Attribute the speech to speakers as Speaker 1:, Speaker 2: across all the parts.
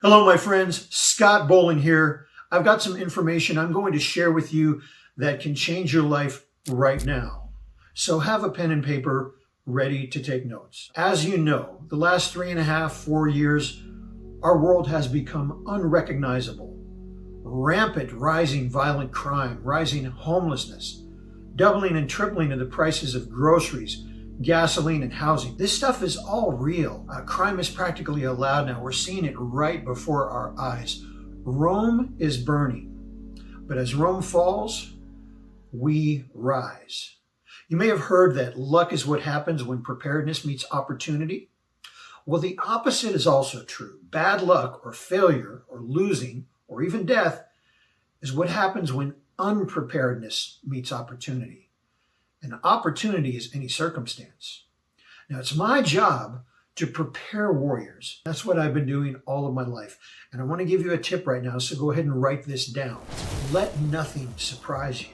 Speaker 1: Hello, my friends. Scott Bolan here. I've got some information I'm going to share with you that can change your life right now. So have a pen and paper ready to take notes. As you know, the last 3.5, 4 years, our world has become unrecognizable. Rampant rising violent crime, rising homelessness, doubling and tripling of the prices of groceries, gasoline, and housing. This stuff is all real. Crime is practically allowed now. We're seeing it right before our eyes. Rome is burning, but as Rome falls, we rise. You may have heard that luck is what happens when preparedness meets opportunity. Well, the opposite is also true. Bad luck or failure or losing or even death is what happens when unpreparedness meets opportunity. And opportunity is any circumstance. Now, it's my job to prepare warriors. That's what I've been doing all of my life. And I want to give you a tip right now, so go ahead and write this down. Let nothing surprise you.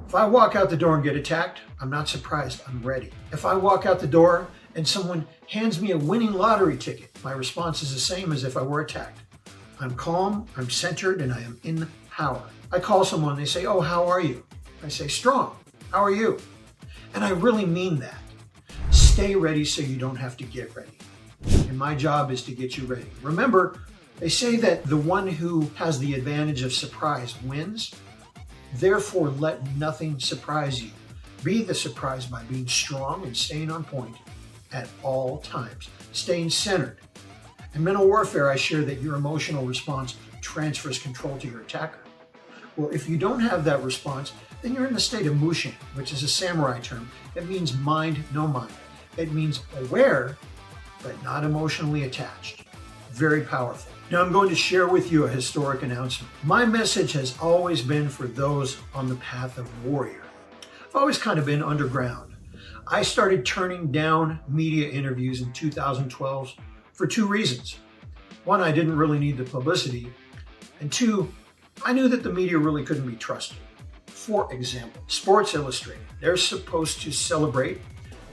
Speaker 1: If I walk out the door and get attacked, I'm not surprised, I'm ready. If I walk out the door and someone hands me a winning lottery ticket, my response is the same as if I were attacked. I'm calm, I'm centered, and I am in power. I call someone, they say, "Oh, how are you?" I say, "Strong. How are you?" And I really mean that. Stay ready so you don't have to get ready. And my job is to get you ready. Remember, they say that the one who has the advantage of surprise wins. Therefore, let nothing surprise you. Be the surprise by being strong and staying on point at all times, staying centered. In mental warfare, I share that your emotional response transfers control to your attacker. Well, if you don't have that response, then you're in the state of mushin, which is a samurai term. It means mind, no mind. It means aware, but not emotionally attached. Very powerful. Now I'm going to share with you a historic announcement. My message has always been for those on the path of warrior. I've always kind of been underground. I started turning down media interviews in 2012 for two reasons. One, I didn't really need the publicity. And two, I knew that the media really couldn't be trusted. For example, Sports Illustrated, they're supposed to celebrate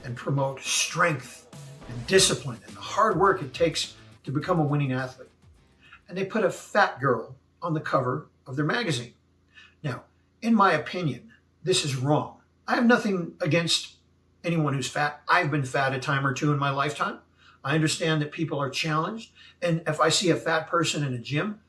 Speaker 1: and promote strength and discipline and the hard work it takes to become a winning athlete. And they put a fat girl on the cover of their magazine. Now, in my opinion, this is wrong. I have nothing against anyone who's fat. I've been fat a time or two in my lifetime. I understand that people are challenged. And if I see a fat person in a gym,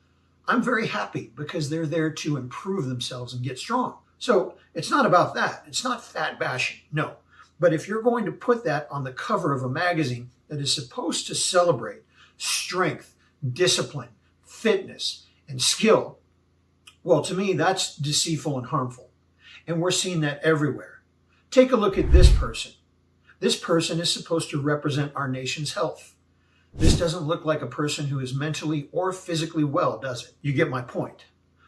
Speaker 1: I'm very happy because they're there to improve themselves and get strong. So it's not about that. It's not fat bashing, no. But if you're going to put that on the cover of a magazine that is supposed to celebrate strength, discipline, fitness, and skill, well, to me, that's deceitful and harmful. And we're seeing that everywhere. Take a look at this person. This person is supposed to represent our nation's health. This doesn't look like a person who is mentally or physically well, does it? You get my point.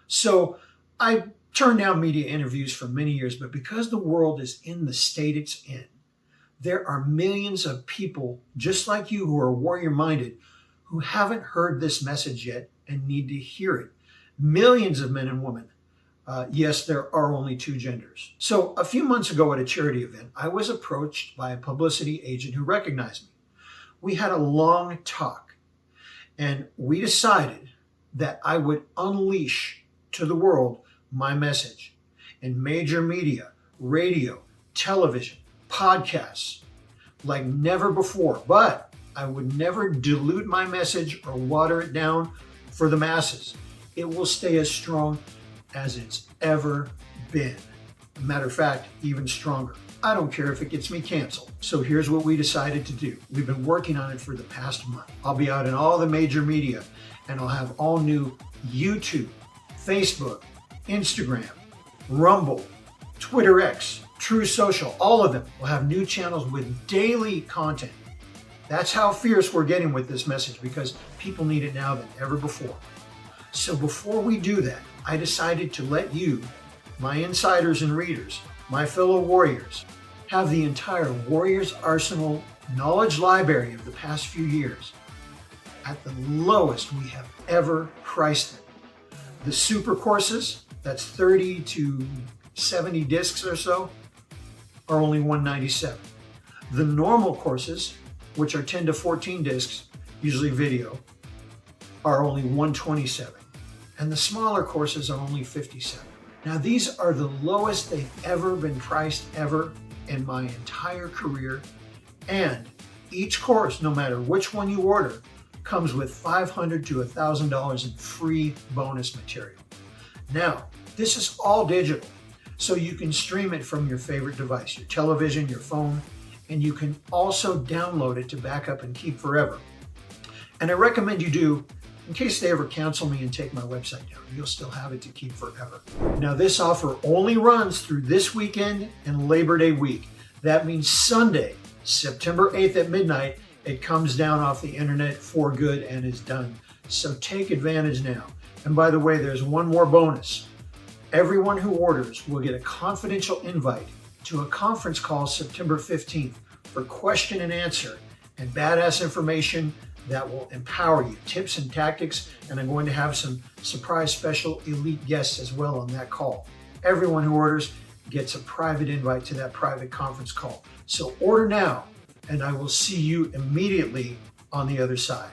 Speaker 1: So I turned down media interviews for many years, but because the world is in the state it's in, there are millions of people just like you who are warrior-minded who haven't heard this message yet and need to hear it. Millions of men and women. Yes, there are only two genders. So a few months ago at a charity event, I was approached by a publicity agent who recognized me. We had a long talk, and we decided that I would unleash to the world my message in major media, radio, television, podcasts, like never before. But I would never dilute my message or water it down for the masses. It will stay as strong as it's ever been. Matter of fact, even stronger. I don't care if it gets me canceled. So here's what we decided to do. We've been working on it for the past month. I'll be out in all the major media, and I'll have all new YouTube, Facebook, Instagram, Rumble, Twitter X, True Social, all of them will have new channels with daily content. That's how fierce we're getting with this message because people need it now than ever before. So before we do that, I decided to let you, my insiders and readers, my fellow warriors, have the entire Warriors Arsenal knowledge library of the past few years at the lowest we have ever priced them. The super courses, that's 30 to 70 discs or so, are only $197. The normal courses, which are 10 to 14 discs, usually video, are only $127, and the smaller courses are only $57. Now these are the lowest they've ever been priced ever in my entire career, and each course, no matter which one you order, comes with $500 to $1,000 in free bonus material. Now, this is all digital, so you can stream it from your favorite device, your television, your phone, and you can also download it to back up and keep forever. And I recommend you do, in case they ever cancel me and take my website down. You'll still have it to keep forever. Now this offer only runs through this weekend and Labor Day week. That means Sunday, September 8th at midnight, it comes down off the internet for good and is done. So take advantage now. And by the way, there's one more bonus. Everyone who orders will get a confidential invite to a conference call September 15th for question and answer and badass information that will empower you, tips and tactics, and I'm going to have some surprise special elite guests as well on that call. Everyone who orders gets a private invite to that private conference call. So order now, and I will see you immediately on the other side.